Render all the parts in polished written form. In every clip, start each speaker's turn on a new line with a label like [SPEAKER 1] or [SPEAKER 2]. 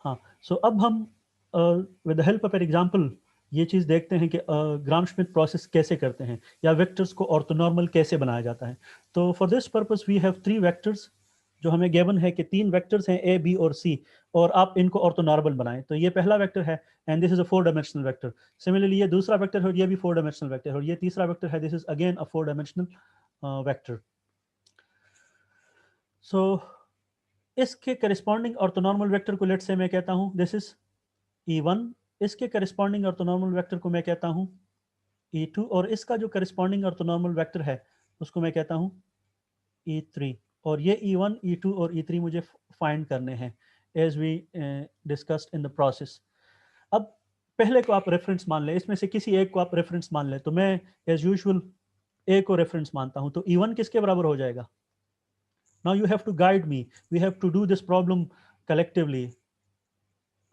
[SPEAKER 1] हाँ, सो अब हम with the help of an example ये चीज़ देखते हैं कि ग्राम श्मिट प्रोसेस कैसे करते हैं या वेक्टर्स को ऑर्थोनॉर्मल कैसे बनाया जाता है। तो for this purpose we have 3 vectors, जो हमें गिवन है कि 3 वेक्टर्स हैं ए, बी और सी, और आप इनको ऑर्थोनॉर्मल बनाएं। तो ये पहला वेक्टर है and this is a 4 dimensional vector. Similarly ये दूसरा वेक्टर है और ये भी 4 डायमेंशनल वेक्टर है, और ये तीसरा वेक्टर है, this is again a 4 dimensional vector. So इसके करस्पॉन्डिंग ऑर्थोनॉर्मल वेक्टर को लेट्स से मैं कहता हूँ दिस इज E1, इसके करस्पॉन्डिंग ऑर्थोनॉर्मल वेक्टर को मैं कहता हूँ E2, और इसका जो करस्पॉन्डिंग ऑर्थोनॉर्मल वेक्टर है उसको मैं कहता हूँ E3। और ये E1, E2 और E3 मुझे फाइंड करने हैं as we discussed in the process. अब पहले को आप रेफरेंस मान लें, इसमें से किसी एक को आप रेफरेंस मान लें। तो मैं एज यूजुअल ए को रेफरेंस मानता हूं। तो E1 किसके बराबर हो जाएगा? Now you have to guide me, we have to do this problem collectively,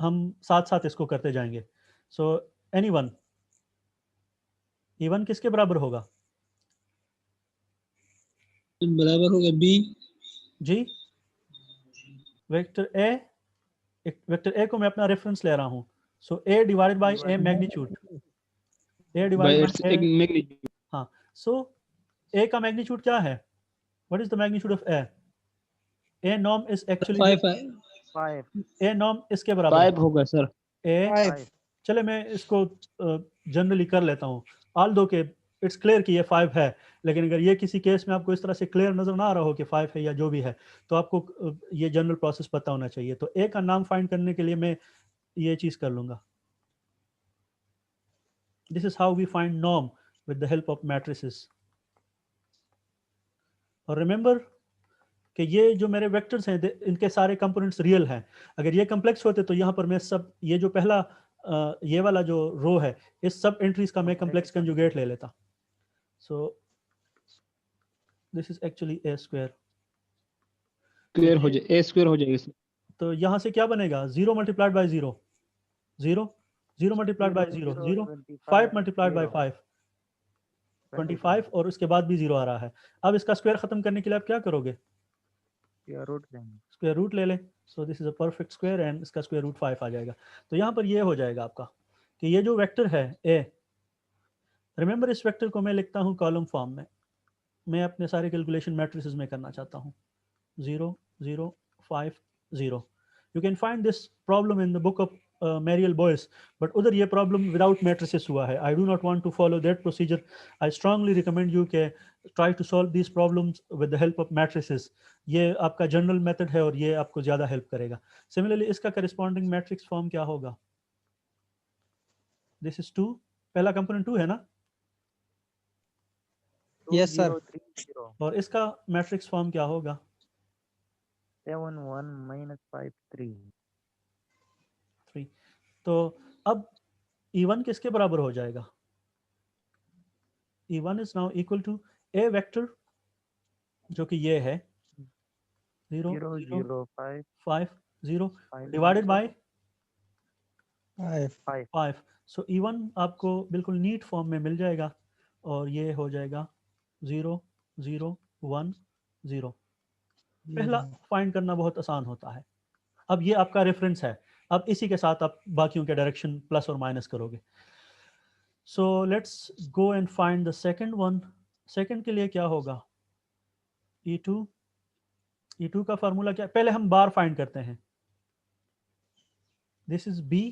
[SPEAKER 1] हम साथ साथ इसको करते जाएंगे। सो एनीवन, E1 किसके बराबर होगा?
[SPEAKER 2] बराबर होगा बी।
[SPEAKER 1] जी, वेक्टर ए, वेक्टर ए को मैं अपना रेफरेंस ले रहा हूं। So a divided by a magnitude, a divided by a.
[SPEAKER 2] Magnitude
[SPEAKER 1] हाँ, सो ए का मैग्नीट्यूड क्या है? What is the magnitude of a? A norm is actually,
[SPEAKER 3] 5
[SPEAKER 1] a norm इसके बराबर
[SPEAKER 2] 5 होगा सर।
[SPEAKER 1] ए।
[SPEAKER 3] 5
[SPEAKER 1] चले मैं इसको जनरली कर लेता हूँ, आल दो के इट्स क्लियर कि ये 5 है। लेकिन अगर ये किसी केस में आपको इस तरह से क्लियर नजर ना आ रहा हो कि 5 है या जो भी है, तो आपको ये जनरल प्रोसेस पता होना चाहिए। तो ए का नाम फाइंड करने के लिए मैं ये चीज कर लूंगा। This is how we find norm with the help of matrices. और रिमेंबर कि ये जो मेरे वेक्टर्स हैं इनके सारे कंपोनेंट्स रियल हैं। अगर ये कम्प्लेक्स होते तो यहाँ पर मैं सब, ये जो पहला ये वाला जो रो है, इस सब एंट्रीज का मैं कम्प्लेक्स कंजुगेट ले लेता। सो this is actually A square.
[SPEAKER 2] Square हो जाए, ए स्क्वायर हो जाएगा सर।
[SPEAKER 1] तो यहाँ से क्या बनेगा? 0 multiplied by 0, 0, 0 multiplied by 0, 0, 5 multiplied by 5, 25, और उसके बाद भी 0 आ रहा है। अब इसका स्क्वायर खत्म करने के लिए आप क्या करोगे? स्क्वायर रूट ले लें। सो this is a perfect square and इसका स्क्वायर रूट 5 आ जाएगा। तो यहाँ पर ये हो जाएगा आपका कि ये जो वेक्टर है ए, रिमेंबर इस वेक्टर को मैं लिखता हूँ कॉलम फॉर्म में। मैं अपने सारे कैलकुलेशन मैट्रिसेस में करना चाहता हूँ। 0, 0, 5, 0। You can find this problem in the book of Mary L Boas, but उधर ये प्रॉब्लम विदाउट मैट्रिसेस हुआ है। I do not want to follow that procedure. I strongly recommend you के try to solve these problems with the help of matrices. ये आपका general method है और ये आपको ज़्यादा हेल्प करेगा। सिमिलरली इसका करस्पॉन्डिंग मैट्रिक्स फॉर्म क्या होगा? दिस इज 2, पहला कंपोनेंट 2 है ना?
[SPEAKER 4] Yes sir.
[SPEAKER 1] और इसका मैट्रिक्स फॉर्म क्या होगा?
[SPEAKER 3] 7 1 -5 3।
[SPEAKER 1] तो अब E1 किसके बराबर हो जाएगा? E1 is now equal to a vector, जो कि ये है 0,
[SPEAKER 3] 0
[SPEAKER 1] 0,
[SPEAKER 3] 0 5
[SPEAKER 1] 5, 0
[SPEAKER 3] 5
[SPEAKER 1] डिवाइडेड बाय
[SPEAKER 4] 5
[SPEAKER 1] 5। सो E1 आपको बिल्कुल नीट फॉर्म में मिल जाएगा और ये हो जाएगा 0, 0, 1, 0। पहला फाइंड करना बहुत आसान होता है। अब ये आपका रेफरेंस है, अब इसी के साथ आप बाकियों के डायरेक्शन प्लस और माइनस करोगे। So let's go and find the second one. Second के लिए क्या होगा? E2, E2 का फार्मूला क्या? पहले हम बार फाइंड करते हैं। This is B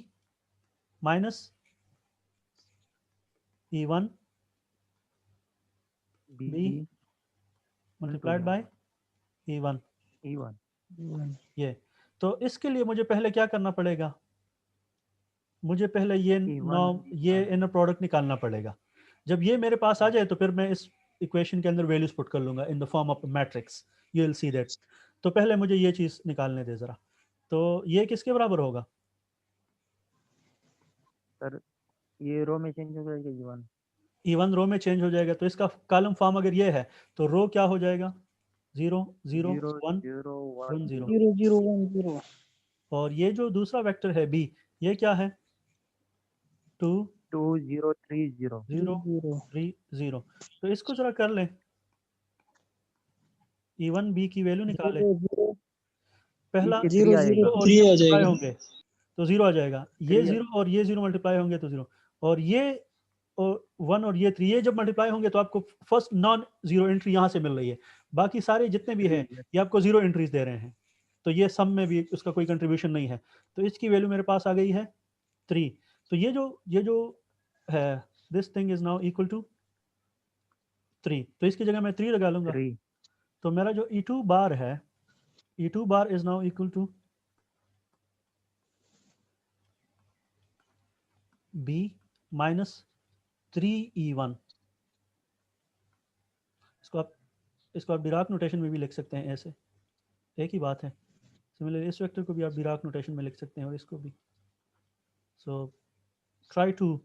[SPEAKER 1] minus E1 B multiplied by E1। ये तो इसके लिए मुझे पहले क्या करना पड़ेगा? मुझे पहले ये नॉर्म, ये इनर प्रोडक्ट निकालना पड़ेगा। जब ये मेरे पास आ जाए तो फिर मैं इस इक्वेशन के अंदर वैल्यूज पुट कर लूंगा in the form of matrix, you will see that. तो पहले मुझे ये चीज निकालने दे जरा। तो ये किसके बराबर होगा?
[SPEAKER 3] सर ये रो में चेंज हो जाएगा E1।
[SPEAKER 1] E1 रो में चेंज हो जाएगा, तो इसका कॉलम फॉर्म अगर ये है तो रो क्या हो जाएगा? 0, 0,
[SPEAKER 3] 0
[SPEAKER 1] 1,
[SPEAKER 3] 0
[SPEAKER 1] 1,
[SPEAKER 3] 1
[SPEAKER 1] 0।
[SPEAKER 4] 0 0 1 0।
[SPEAKER 1] और ये जो दूसरा वेक्टर है B, ये क्या है? 2,
[SPEAKER 3] 2 0 3 0।
[SPEAKER 1] 0, 3, 0। तो इसको जरा कर लें, E1 B की वैल्यू निकालें।
[SPEAKER 4] 0 0
[SPEAKER 1] पहला
[SPEAKER 3] 3
[SPEAKER 4] 0 0
[SPEAKER 3] आएगा।
[SPEAKER 1] और
[SPEAKER 4] 3
[SPEAKER 1] ये
[SPEAKER 4] आ
[SPEAKER 1] मल्टीप्लाई
[SPEAKER 4] जाएगा।
[SPEAKER 1] होंगे, तो 0 आ जाएगा। ये
[SPEAKER 3] Three-
[SPEAKER 1] 0 और ये 0 मल्टीप्लाई होंगे तो 0, और ये 1 और ये 3 ये जब मल्टीप्लाई होंगे तो आपको फर्स्ट नॉन जीरो एंट्री यहाँ से मिल रही है, बाकी सारे जितने भी है ये आपको 0 एंट्रीज दे रहे हैं, तो ये सम में भी उसका कोई कंट्रीब्यूशन नहीं है। तो इसकी वैल्यू मेरे पास आ गई है 3। तो ये जो है this thing is now equal to 3, तो इसकी जगह मैं 3 लगा लूंगा।
[SPEAKER 3] 3
[SPEAKER 1] तो मेरा जो E2 बार है, E2 bar is now equal to B minus 3E1। इसको आप डिराक नोटेशन में भी लिख सकते हैं, ऐसे एक ही बात है। सिमिलरली इस वेक्टर को भी आप डिराक नोटेशन में लिख सकते हैं और इसको भी। So try to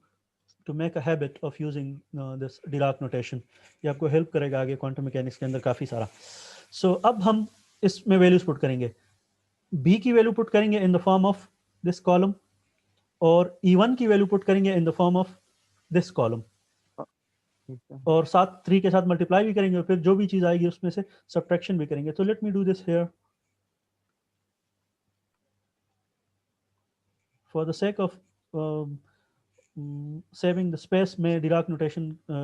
[SPEAKER 1] make a habit of using this Dirac notation, ये आपको हेल्प करेगा आगे क्वांटम मैकेनिक्स के अंदर काफ़ी सारा। सो अब हम इसमें वैल्यूज पुट करेंगे। B की वैल्यू पुट करेंगे in the form of this column, और E1 की वैल्यू पुट करेंगे in the form of this column,
[SPEAKER 3] ठीक है।
[SPEAKER 1] और साथ 3 के साथ मल्टीप्लाई भी करेंगे, और फिर जो भी चीज़ आएगी उसमें से सब्ट्रैक्शन भी करेंगे। तो let me do this here for the sake of saving the space. में डिराक नोटेशन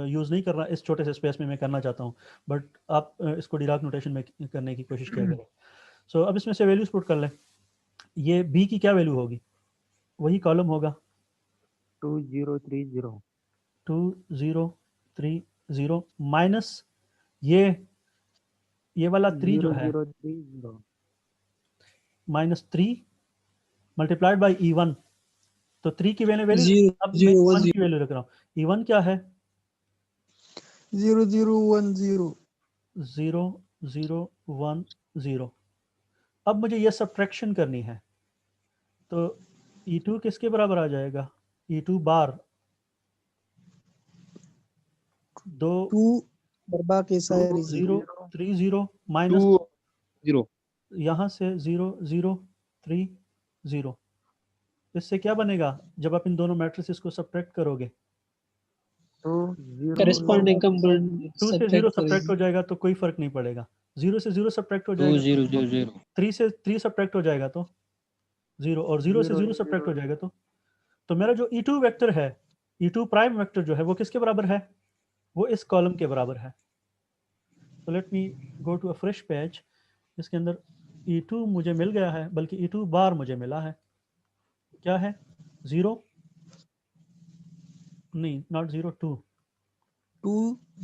[SPEAKER 1] यूज़ नहीं कर रहा, इस छोटे से स्पेस में मैं करना चाहता हूँ, बट आप इसको डिराक नोटेशन में करने की कोशिश किया करें। सो अब इसमें से वैल्यूज पुट कर लें। ये B की क्या वैल्यू होगी, वही कॉलम होगा
[SPEAKER 3] 2030
[SPEAKER 1] 2030 माइनस ये वाला 3 जो है
[SPEAKER 3] 0030
[SPEAKER 1] माइनस 3 मल्टीप्लाइड बाई E1। तो 3 की वैल्यू
[SPEAKER 4] 0
[SPEAKER 1] अब मैं
[SPEAKER 4] 0
[SPEAKER 1] E1
[SPEAKER 4] 1
[SPEAKER 1] की वैल्यू रख रहा हूँ। E1 क्या है
[SPEAKER 4] 0 0 1 0
[SPEAKER 1] 0 0 1 0। अब मुझे ये सब्ट्रैक्शन करनी है, तो E2 किसके बराबर आ जाएगा, E2 बार 2
[SPEAKER 4] 2 बर्बा के साइड इज
[SPEAKER 1] 0 3 0 माइनस
[SPEAKER 2] 2 0
[SPEAKER 1] यहाँ से 0 0 3 0। इससे क्या बनेगा जब आप इन दोनों मैट्रिसेस को सब्ट्रैक्ट करोगे,
[SPEAKER 3] तो 0
[SPEAKER 2] करस्पॉन्डिंग कंपोनेंट
[SPEAKER 1] 2 से 0 सब्ट्रैक्ट हो जाएगा तो कोई फर्क नहीं पड़ेगा, 0 से 0 सब्ट्रैक्ट हो जाएगा
[SPEAKER 2] 0 0 0
[SPEAKER 1] 3 से 3 सब्ट्रैक्ट हो जाएगा तो 0, और 0 से 0 सब्ट्रैक्ट हो जाएगा तो मेरा जो E2 वेक्टर है, E2 प्राइम वेक्टर जो है वो किसके बराबर है, वो इस कॉलम के बराबर है। तो let me go to a fresh page, इसके अंदर E2 मुझे मिल गया है, बल्कि E2 बार मुझे मिला है, क्या है 0 नहीं नॉट 0 2
[SPEAKER 4] 2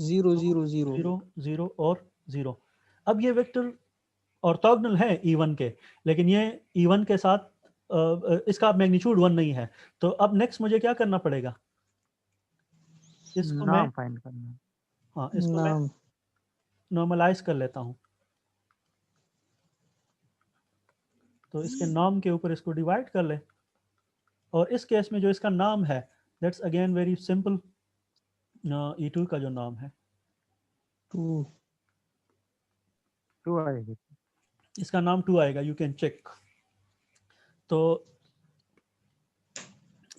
[SPEAKER 4] 0 0 0
[SPEAKER 1] 0 0 और 0। अब ये वेक्टर ऑर्थोगोनल है E1 के, लेकिन ये E1 के साथ इसका मैग्नीट्यूड 1 नहीं है। तो अब नेक्स्ट मुझे क्या करना पड़ेगा, इसको मैं
[SPEAKER 3] नाम फाइंड करना।
[SPEAKER 1] हाँ इसको मैं
[SPEAKER 4] नाम
[SPEAKER 1] नॉर्मलाइज कर लेता हूँ। तो इसके नाम के ऊपर इसको डिवाइड कर ले, और इस केस में जो इसका नाम है that's again very simple, E2 का जो नाम है
[SPEAKER 4] 2
[SPEAKER 3] 2 आएगी।
[SPEAKER 1] इसका नाम 2 आएगा, यू कैन चेक। तो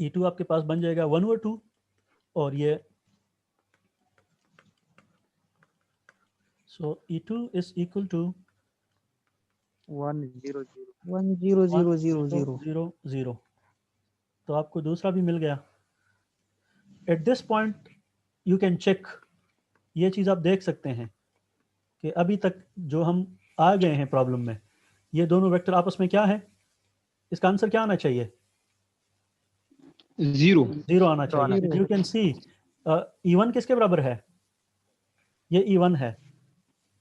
[SPEAKER 1] E2 आपके पास बन जाएगा 1/2, और ये सो E2 इज इक्वल टू
[SPEAKER 3] 1 0 0
[SPEAKER 4] 1 0 0 0 0
[SPEAKER 1] 0 0। तो आपको दूसरा भी मिल गया। At this point you can check, ये चीज़ आप देख सकते हैं कि अभी तक जो हम आ गए हैं प्रॉब्लम में, ये दोनों वेक्टर आपस में क्या है, इसका आंसर क्या आना चाहिए,
[SPEAKER 2] 0
[SPEAKER 1] 0 आना चाहिए।
[SPEAKER 4] Zero.
[SPEAKER 1] You can see E1 किसके बराबर है, ये E1 है।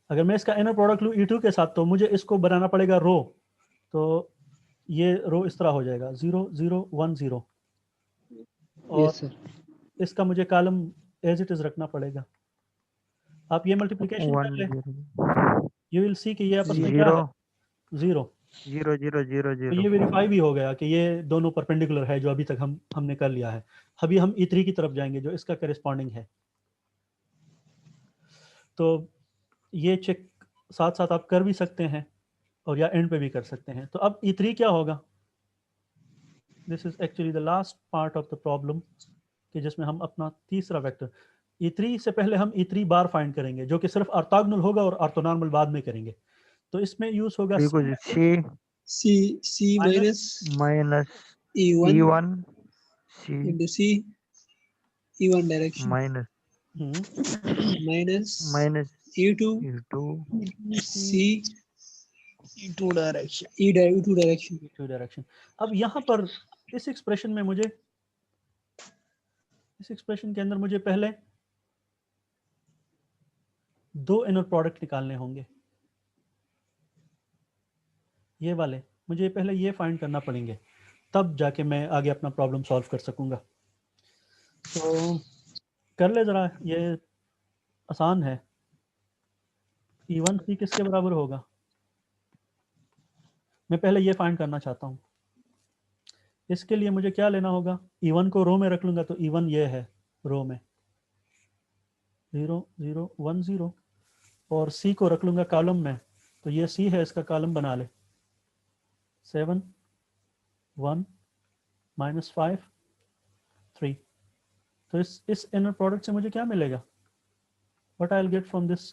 [SPEAKER 1] अगर मैं इसका इनर प्रोडक्ट लूँ E2 के साथ, तो मुझे इसको बनाना पड़ेगा रो, तो ये रो इस तरह हो जाएगा 0 0 1 0, और
[SPEAKER 2] यस सर
[SPEAKER 1] इसका मुझे कॉलम एज इट इज रखना पड़ेगा। आप ये मल्टीप्लिकेशन कर
[SPEAKER 3] 1
[SPEAKER 1] ले,
[SPEAKER 3] 0
[SPEAKER 1] यू विल सी कि ये आपस में क्या
[SPEAKER 3] 0
[SPEAKER 1] है 0।
[SPEAKER 3] 0 0 0
[SPEAKER 1] तो ये
[SPEAKER 3] 0
[SPEAKER 1] वेरीफाई भी हो गया कि ये दोनों परपेंडिकुलर है, जो अभी तक हमने कर लिया है। अभी हम E3 की तरफ जाएंगे जो इसका करेस्पॉन्डिंग है। तो ये चेक साथ साथ आप कर भी सकते हैं और या एंड पे भी कर सकते हैं। तो अब E3 क्या होगा, this is actually the last part of the problem, कि जिसमें हम अपना तीसरा वेक्टर E3 से पहले हम E3 बार फाइंड करेंगे, जो कि सिर्फ ऑर्थोगोनल होगा और ऑर्थोनॉर्मल बाद में करेंगे। तो इसमें यूज होगा
[SPEAKER 3] C
[SPEAKER 1] C
[SPEAKER 3] C
[SPEAKER 4] C C
[SPEAKER 1] minus
[SPEAKER 4] minus
[SPEAKER 3] minus
[SPEAKER 4] E1
[SPEAKER 3] E1 C
[SPEAKER 4] into C, E1 direction
[SPEAKER 3] minus
[SPEAKER 4] minus
[SPEAKER 3] minus
[SPEAKER 4] E2
[SPEAKER 3] E2
[SPEAKER 4] C E2 direction E2 direction.
[SPEAKER 1] Two direction. अब यहाँ पर इस एक्सप्रेशन में मुझे, इस एक्सप्रेशन के अंदर मुझे पहले दो इनर प्रोडक्ट निकालने होंगे, ये वाले मुझे पहले ये फाइंड करना पड़ेंगे, तब जाके मैं आगे अपना प्रॉब्लम सॉल्व कर सकूंगा। तो कर ले ज़रा, ये आसान है। E1 C किसके बराबर होगा, मैं पहले ये फाइंड करना चाहता हूँ। इसके लिए मुझे क्या लेना होगा, E1 को रो में रख लूंगा तो E1 ये है रो में 0 0 1 0, और C को रख लूंगा कॉलम में, तो ये C है, इसका कॉलम बना ले 7 1 -5 3। तो इस इनर प्रोडक्ट से मुझे क्या मिलेगा, what I will get from this,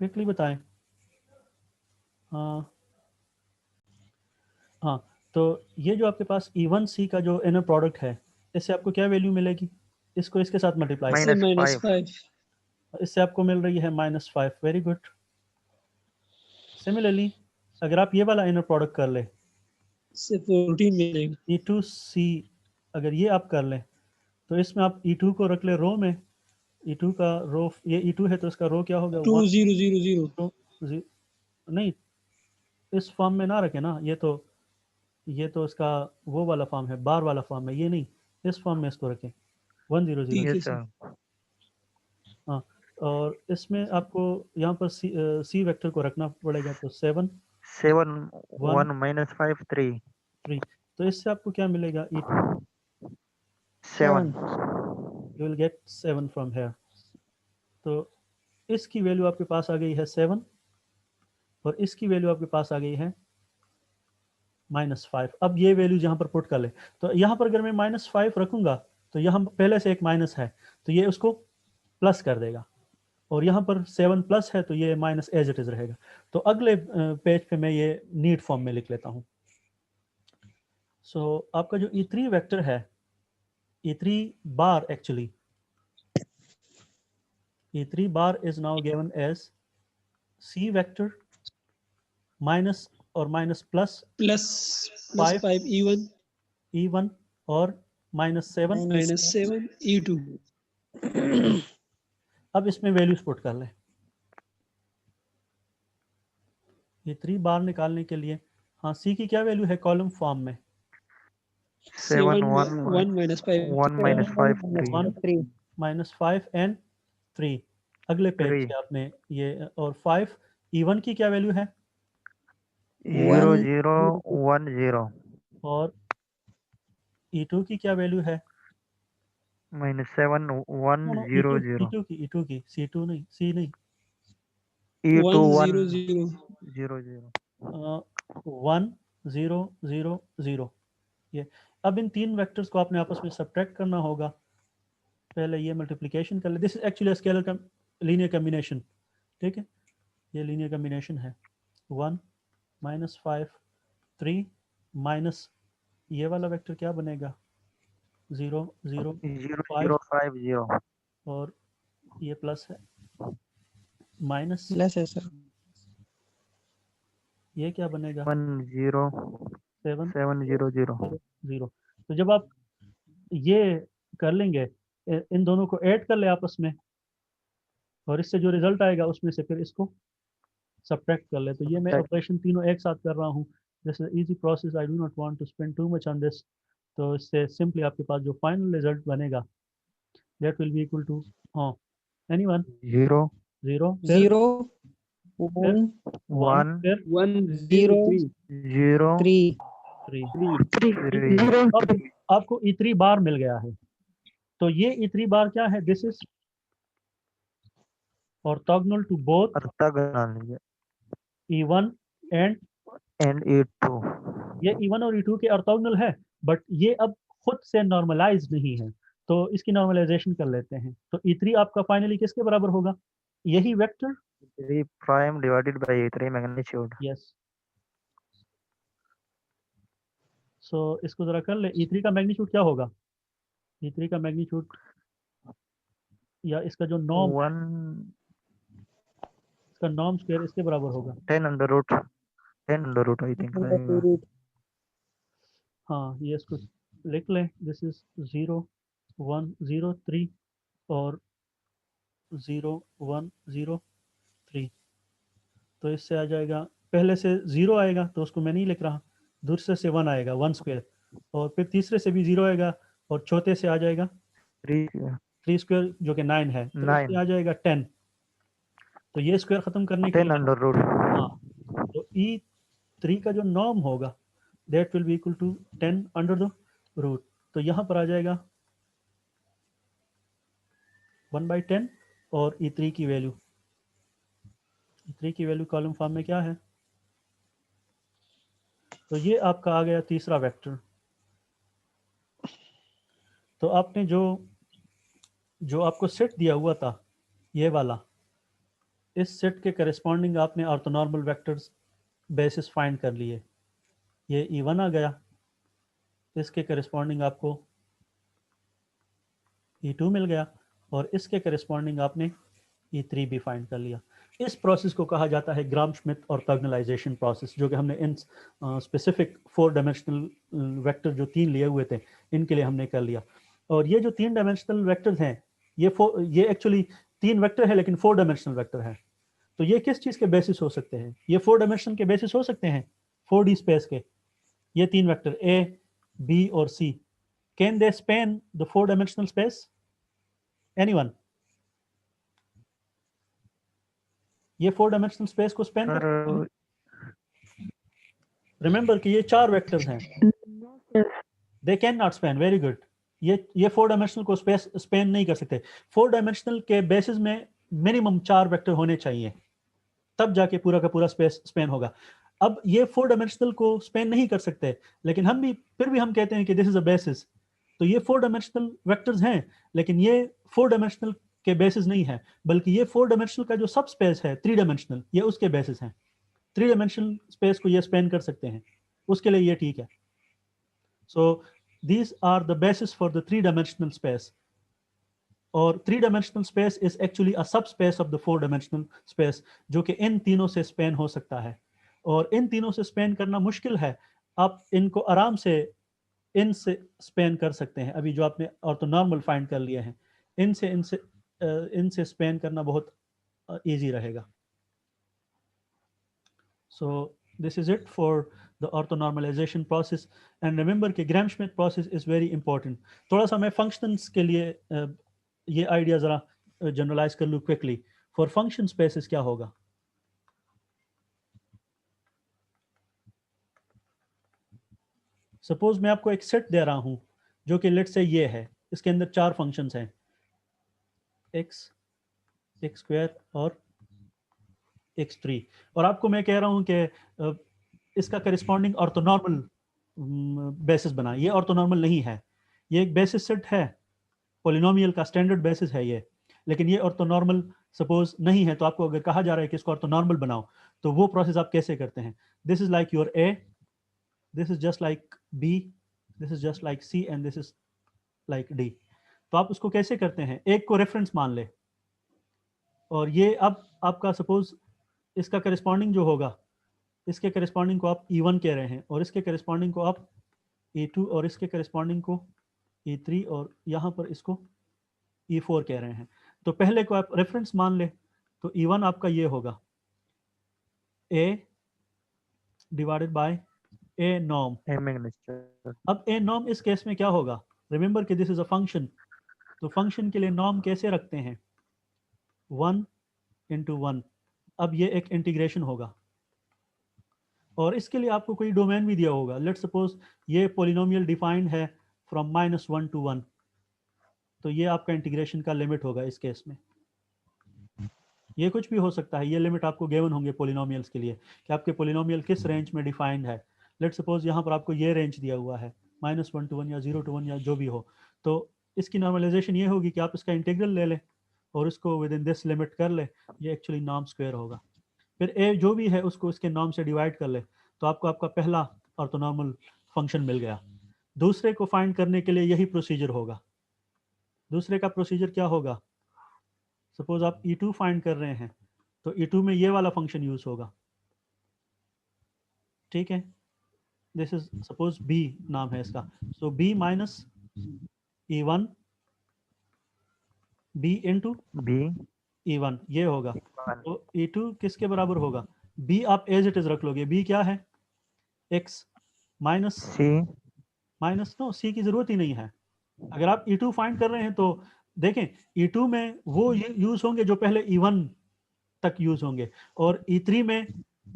[SPEAKER 1] quickly बताएं। हाँ, तो ये जो आपके पास E1 C का जो इनर प्रोडक्ट है, इससे आपको क्या वैल्यू मिलेगी, इसको इसके साथ मल्टीप्लाई,
[SPEAKER 3] Minus
[SPEAKER 4] minus
[SPEAKER 3] 5
[SPEAKER 4] 5
[SPEAKER 1] इससे आपको मिल रही है -5। Very good. सिमिलरली अगर आप ये वाला इनर प्रोडक्ट कर ले,
[SPEAKER 4] से 14 मिलेगा।
[SPEAKER 1] E2 C, अगर ये आप कर लें तो इसमें आप E2 को रख ले रो में, E2 का रो, ये E2 है तो इसका रो क्या होगा
[SPEAKER 4] 2
[SPEAKER 1] 1
[SPEAKER 4] 0 0 0
[SPEAKER 1] 2 नहीं, इस फॉर्म में ना रखे ना, ये तो इसका वो वाला फॉर्म है, बार वाला फॉर्म है, ये नहीं, इस फॉर्म में इसको रखें 1 0 0।
[SPEAKER 4] ठीक है
[SPEAKER 3] yes
[SPEAKER 4] सर।
[SPEAKER 3] sir
[SPEAKER 1] हाँ, और इसमें आपको यहाँ पर सी वेक्टर को रखना पड़ेगा, तो 7
[SPEAKER 3] 7
[SPEAKER 1] 1
[SPEAKER 3] 1 minus 5 3
[SPEAKER 1] 3। तो इससे आपको क्या मिलेगा, E2
[SPEAKER 3] 7
[SPEAKER 1] you will get 7 from here. तो इसकी वैल्यू आपके पास आ गई है 7, और इसकी वैल्यू आपके पास आ गई है -5। अब ये वैल्यू यहाँ पर पुट कर ले, तो यहाँ पर अगर मैं -5 रखूंगा तो यहाँ पहले से एक माइनस है, तो ये उसको प्लस कर देगा, और यहाँ पर 7 प्लस है तो ये माइनस एज इट इज रहेगा। तो अगले पेज पे मैं ये नीट फॉर्म में लिख लेता हूँ। सो आपका जो E3 वेक्टर है, E3 bar actually, E3 bar is now given as C vector minus और minus plus
[SPEAKER 4] plus 5 E1
[SPEAKER 1] E1 और -7।
[SPEAKER 4] -7 E2
[SPEAKER 1] अब इसमें वैल्यूज पुट कर लें, E3 बार निकालने के लिए, हाँ C की क्या वैल्यू है कॉलम फॉर्म में,
[SPEAKER 3] 7 1
[SPEAKER 4] 1 minus 5
[SPEAKER 3] 1 minus 5 3
[SPEAKER 4] 3
[SPEAKER 1] -5 and 3। अगले पेज
[SPEAKER 3] 3
[SPEAKER 1] से आपने ये, और 5 E1 की क्या वैल्यू है,
[SPEAKER 3] 0
[SPEAKER 4] 1
[SPEAKER 3] 0 1 0
[SPEAKER 1] और E2 की क्या वैल्यू है,
[SPEAKER 3] minus 7 1 0 0
[SPEAKER 1] E2 की C2 नहीं, C नहीं,
[SPEAKER 3] E2
[SPEAKER 4] 1
[SPEAKER 3] 1
[SPEAKER 4] 0 0
[SPEAKER 3] 0 0
[SPEAKER 1] 1 0 0 0। ये अब इन तीन वेक्टर्स को आपने आपस में सब्ट्रैक्ट करना होगा, पहले ये मल्टीप्लिकेशन कर ले, this is actually scalar linear combination, ठीक है, ये लीनियर कम्बिनेशन है। 1 -5 3 माइनस ये वाला वेक्टर क्या बनेगा 0 0
[SPEAKER 3] 0
[SPEAKER 1] 5,
[SPEAKER 3] 0 5 0
[SPEAKER 1] और ये प्लस है, माइनस
[SPEAKER 4] प्लस है सर।
[SPEAKER 1] ये क्या बनेगा
[SPEAKER 3] 1 0
[SPEAKER 1] 7
[SPEAKER 3] 7 0 0
[SPEAKER 1] 0। तो जब आप ये कर लेंगे, इन दोनों को ऐड कर ले आपस में, और इससे जो रिजल्ट आएगा उसमें से फिर इसको सब्ट्रैक्ट कर ले। तो ये मैं ऑपरेशन तीनों एक साथ कर रहा हूँ, this is easy process, I do not want to spend too much on this. तो इससे सिंपली आपके पास जो फाइनल रिजल्ट बनेगा that will be equal to, हाँ एनीवन,
[SPEAKER 3] 0
[SPEAKER 1] 0 फिर
[SPEAKER 4] 0
[SPEAKER 1] फिर
[SPEAKER 4] 1
[SPEAKER 1] 1
[SPEAKER 3] 1
[SPEAKER 1] फिर
[SPEAKER 4] 1 0
[SPEAKER 3] 0
[SPEAKER 4] 3
[SPEAKER 1] 3। अब आपको E3 बार मिल गया है, तो ये E3 बार क्या है, this is orthogonal to both
[SPEAKER 3] orthogonal
[SPEAKER 1] E1 and
[SPEAKER 3] and E2
[SPEAKER 1] ये E1 और E2 के ऑर्थोगोनल है, बट ये अब खुद से नॉर्मलाइज नहीं है, तो इसकी नॉर्मलाइजेशन कर लेते हैं। तो E3 आपका फाइनली किसके बराबर होगा, यही vector,
[SPEAKER 3] 3 prime divided by 3 magnitude
[SPEAKER 1] yes, so इसको जरा कर ले। E3 का मैग्नीट्यूड क्या होगा? E3 का मैग्नीट्यूड या इसका जो नॉर्म,
[SPEAKER 3] 1
[SPEAKER 1] इसका नॉर्म स्क्वायर इसके बराबर होगा।
[SPEAKER 3] 10 under root I think आएगा।
[SPEAKER 1] हाँ, ये इसको लिख लें। दिस इज 0 1 0 3 और 0 1 0 3। तो इससे आ जाएगा, पहले से 0 आएगा तो उसको मैं नहीं लिख रहा, दूसरे से 1 आएगा 1 स्क्वायर, और फिर तीसरे से भी 0 आएगा और चौथे से आ जाएगा
[SPEAKER 3] 3
[SPEAKER 1] 3 स्क्वायर जो कि 9 है, तो इससे
[SPEAKER 3] 9
[SPEAKER 1] आ जाएगा 10। तो ये स्क्वायर खत्म करने के
[SPEAKER 3] 10
[SPEAKER 1] लिए,
[SPEAKER 3] under root
[SPEAKER 1] हाँ, तो E3 का जो नॉर्म होगा that will be equal to 10 under the root. तो यहाँ पर आ जाएगा 1/10 और E3 की वैल्यू, E3 की वैल्यू कॉलम फॉर्म में क्या है? तो ये आपका आ गया तीसरा वेक्टर। तो आपने जो आपको सेट दिया हुआ था ये वाला, इस सेट के करस्पॉन्डिंग आपने ऑर्थोनॉर्मल वेक्टर्स बेसिस फाइंड कर लिए। ये E1 आ गया, इसके करस्पॉन्डिंग आपको E2 मिल गया और इसके करस्पॉन्डिंग आपने E3 भी फाइंड कर लिया। इस प्रोसेस को कहा जाता है ग्राम श्मिट ऑर्थोगोनलाइजेशन प्रोसेस, जो कि हमने इन स्पेसिफिक 4 डायमेंशनल वेक्टर जो 3 लिए हुए थे इनके लिए हमने कर लिया। और ये जो 3 डायमेंशनल वेक्टर्स हैं, ये एक्चुअली 3 वेक्टर है लेकिन 4 डायमेंशनल वेक्टर है। तो ये किस चीज़ के बेसिस हो सकते हैं? ये 4 डायमेंशन के बेसिस हो सकते हैं, 4D स्पेस के। ये 3 वेक्टर A, B और C, can they span the 4 dimensional space? Anyone? ये 4 डायमेंशनल स्पेस को स्पैन कर सकते हैं?
[SPEAKER 3] सर
[SPEAKER 1] रिमेंबर कि ये 4 वेक्टर्स हैं, they can not span. Very good. ये 4 डायमेंशनल को स्पैन नहीं कर सकते। 4 डायमेंशनल के बेसिस में मिनिमम 4 वेक्टर होने चाहिए, तब जाके पूरा का पूरा स्पेस स्पैन होगा। अब ये 4 डायमेंशनल को स्पैन नहीं कर सकते, लेकिन फिर भी हम कहते हैं कि दिस इज अ बेसिस। तो ये 4 डायमेंशनल वेक्टर्स हैं, लेकिन ये 4 डायमेंशनल के बेसिस नहीं है, बल्कि ये 4 डायमेंशनल का जो सब स्पेस है 3 डायमेंशनल, ये उसके बेसिस हैं। 3 डायमेंशनल स्पेस को ये स्पैन कर सकते हैं, उसके लिए ये ठीक है। सो these are the basis for the 3-dimensional space, और 3-dimensional space is actually a subspace of the 4-dimensional space, जो कि इन तीनों से स्पैन हो सकता है। और इन तीनों से स्पैन करना मुश्किल है, आप इनको आराम से इनसे स्पैन कर सकते हैं। अभी जो आपने ऑर्थोनॉर्मल फाइंड कर लिए हैं, इनसे स्पैन करना बहुत इजी रहेगा। So this is it for the orthonormalization process, and remember कि Gram-Schmidt process is very important. थोड़ा सा मैं functions के लिए ये आइडिया जरा जनरलाइज कर लूँ क्विकली। फॉर फंक्शन स्पेसिस क्या होगा? सपोज मैं आपको एक सेट दे रहा हूँ जो कि लेट से ये है, इसके अंदर 4 फंक्शंस हैं, x, x स्क्वायर और x3, और आपको मैं कह रहा हूँ कि इसका करिस्पॉन्डिंग ऑर्थोनॉर्मल बेसिस बना। ये ऑर्थोनॉर्मल नहीं है, ये एक बेसिस सेट है, पॉलिनोमियल का स्टैंडर्ड बेसिस है ये, लेकिन ये ऑर्थोनॉर्मल सपोज नहीं है। तो आपको अगर कहा जा रहा है कि इसको ऑर्थोनॉर्मल बनाओ, तो वो प्रोसेस आप कैसे करते हैं? This is like your A, this is just like B, this is just like C and this is like D. तो आप उसको कैसे करते हैं? एक को रेफरेंस मान ले, और ये अब आपका सपोज इसका करिस्पॉन्डिंग जो होगा, इसके करिस्पॉन्डिंग को आप E1 कह रहे हैं, और इसके करिस्पॉन्डिंग को आप E2, और इसके करिस्पॉन्डिंग को E3, और यहाँ पर इसको E4 कह रहे हैं। तो पहले को आप रेफरेंस मान ले, तो E1 आपका ये होगा A divided by A norm. अब A नॉर्म इस केस में क्या होगा? रिमेंबर कि दिस इज अ फंक्शन, तो फंक्शन के लिए नॉर्म कैसे रखते हैं? 1 into 1। अब ये एक इंटीग्रेशन होगा, और इसके लिए आपको कोई डोमेन भी दिया होगा। लेट सपोज ये पॉलिनोमियल डिफाइंड है फ्रॉम -1 to 1, तो ये आपका इंटीग्रेशन का लिमिट होगा इस केस में। ये कुछ भी हो सकता है, ये लिमिट आपको गिवन होंगे पॉलिनोमियल्स के लिए कि आपके पॉलिनोमियल किस रेंज में डिफाइंड है। लेट सपोज यहाँ पर आपको ये रेंज दिया हुआ है -1 to 1 या 0 to 1 या जो भी हो, तो इसकी नॉर्मलाइजेशन ये होगी कि आप इसका इंटीग्रल ले लें और उसको विद इन दिस लिमिट कर ले, ये एक्चुअली नॉर्म स्क्वायर होगा। फिर ए जो भी है उसको इसके नॉर्म से डिवाइड कर ले, तो आपको आपका पहला ऑर्थोनॉर्मल फंक्शन मिल गया। दूसरे को फाइंड करने के लिए यही प्रोसीजर होगा। दूसरे का प्रोसीजर क्या होगा? सपोज आप E2 फाइंड कर रहे हैं तो E2 में ये वाला फंक्शन यूज होगा, ठीक है। दिस इज सपोज B नाम है इसका, सो B minus E1 B into
[SPEAKER 3] B
[SPEAKER 1] E1 ये होगा।
[SPEAKER 3] E1
[SPEAKER 1] तो E2 किसके बराबर होगा? B आप एज इट इज रख लोगे। B क्या है? X minus
[SPEAKER 3] C
[SPEAKER 1] no, C की जरूरत ही नहीं है। अगर आप E2 फाइंड कर रहे हैं तो देखें E2 में वो यूज होंगे जो पहले E1 तक यूज होंगे, और E3 में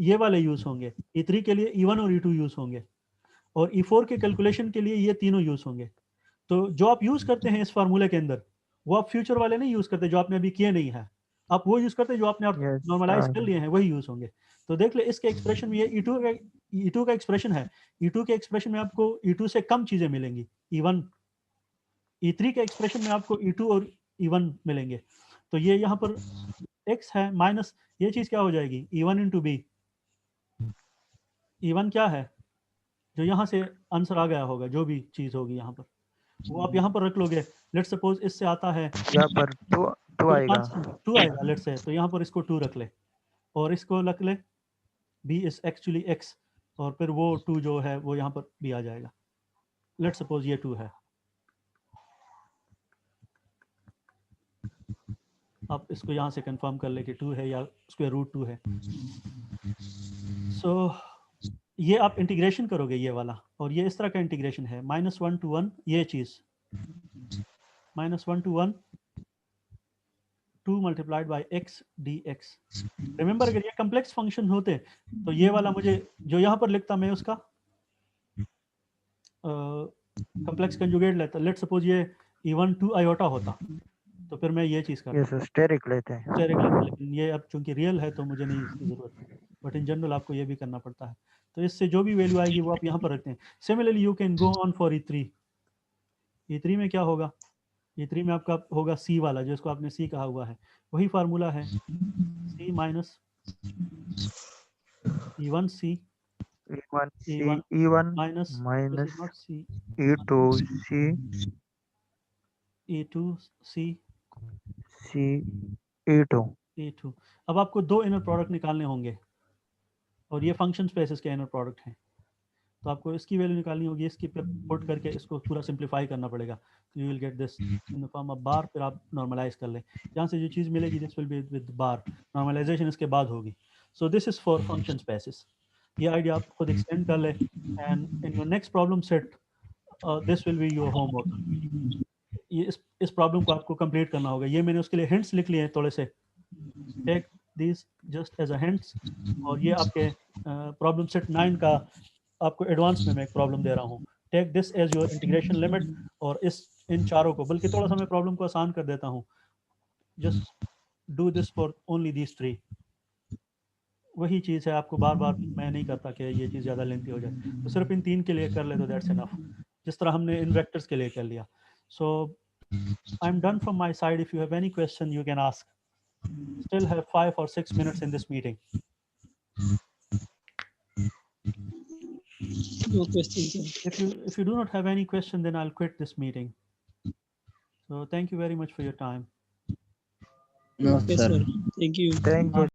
[SPEAKER 1] ये वाले यूज होंगे। E3 के लिए E1 और E2 यूज होंगे, और E4 के कैलकुलेशन के लिए ये तीनों यूज होंगे। तो जो आप यूज करते हैं इस फार्मूले के अंदर, वो आप फ्यूचर वाले नहीं यूज करते जो आपने अभी किए नहीं है। आप वो यूज करते हैं जो आपने
[SPEAKER 3] Yes,
[SPEAKER 1] नॉर्मलाइज
[SPEAKER 3] sir.
[SPEAKER 1] कर लिए हैं, वही यूज होंगे। तो देख ले इसके एक्सप्रेशन में ये E2 का एक्सप्रेशन है। E2 के एक्सप्रेशन में आपको E2 से कम चीजें मिलेंगी। E1 E3 के एक्सप्रेशन में आपको E2 और E1 मिलेंगे। तो ये यहाँ पर x है माइनस ये चीज क्या हो जाएगी? E1 into B. E1 क्या है? जो यहाँ से आंसर आ गया होगा, जो भी चीज होगी यहाँ पर, वो आप यहाँ पर रख लोगे। लेट्स सपोज इससे आता है
[SPEAKER 3] यहाँ पर 2 आएगा।
[SPEAKER 1] 2 आएगा लेट्स से, तो यहाँ पर इसको 2 रख ले और इसको रख ले b इज एक्चुअली x, और फिर वो 2 जो है वो यहाँ पर भी आ जाएगा। लेट्स सपोज ये 2 है। आप इसको यहाँ से कंफर्म कर ले कि 2 है या स्क्वायर रूट 2 है। सो ये आप इंटीग्रेशन करोगे ये वाला, और ये इस तरह का इंटीग्रेशन है -1 to 1 ये चीज -1 to 1 2 multiplied by x dx। Remember अगर ये कम्प्लेक्स फंक्शन होते तो ये वाला मुझे जो यहाँ पर लिखता मैं उसका कम्प्लेक्स कंजुगेट लेता। लेट सपोज ये E1 2 आयोटा होता तो फिर मैं ये चीज़ करता।
[SPEAKER 3] Yes, स्टेरिक लेते हैं।
[SPEAKER 1] स्टेरिक लेता, लेकिन ये अब चूंकि रियल है तो मुझे नहीं इसकी ज़रूरत, बट इन जनरल आपको ये भी करना पड़ता है। तो इससे जो भी वैल्यू आएगी वो आप यहाँ पर रखते हैं। Similarly you can go on for E3। E3 में क्या होगा? E3 में आपका होगा C वाला, जिसको आपने C कहा हुआ है, वही फार्मूला है C minus E1 C
[SPEAKER 3] E1 C
[SPEAKER 1] E1
[SPEAKER 3] E1
[SPEAKER 1] minus
[SPEAKER 3] minus
[SPEAKER 1] C
[SPEAKER 3] E2 C
[SPEAKER 1] E2 C
[SPEAKER 3] C E2।
[SPEAKER 1] E2। अब आपको दो इनर प्रोडक्ट निकालने होंगे, और ये फंक्शन स्पेसेस के इनर प्रोडक्ट हैं। तो आपको इसकी वैल्यू निकालनी होगी, इसकी पे पुट करके इसको पूरा सिंप्लीफाई करना पड़ेगा। तो you will get this in the form of बार। फिर आप नॉर्मलाइज कर लें, यहाँ से जो चीज़ मिलेगी this will be with bar. Normalization इसके बाद होगी। So this is for function spaces. ये आइडिया आप खुद एक्सटेंड कर लें, and in your next problem set this will be your homework. ये इस प्रॉब्लम को आपको कंप्लीट करना होगा। ये मैंने उसके लिए हिंट्स लिख लिए हैं थोड़े से, take this just as a hints. और ये आपके प्रॉब्लम सेट 9 का आपको एडवांस में मैं एक प्रॉब्लम दे रहा हूँ। Take this as your integration limit, और इन चारों को, बल्कि थोड़ा सा मैं प्रॉब्लम को आसान कर देता हूँ। Just do this for only these 3। वही चीज़ है, आपको बार बार मैं नहीं करता कि ये चीज़ ज़्यादा लेंथी हो जाए, तो सिर्फ इन 3 के लिए कर ले तो दैट्स इनफ, जिस तरह हमने इन वेक्टर्स के लिए कर लिया। So I am done from my side. If you have any question you can ask. Still have 5 or 6 minutes in this meeting.
[SPEAKER 4] No questions, sir.
[SPEAKER 1] If you do not have any question, then I'll quit this meeting. So thank you very much for your time.
[SPEAKER 2] No,
[SPEAKER 4] Okay,
[SPEAKER 2] sir.
[SPEAKER 4] sir. Thank you.
[SPEAKER 3] Thank you.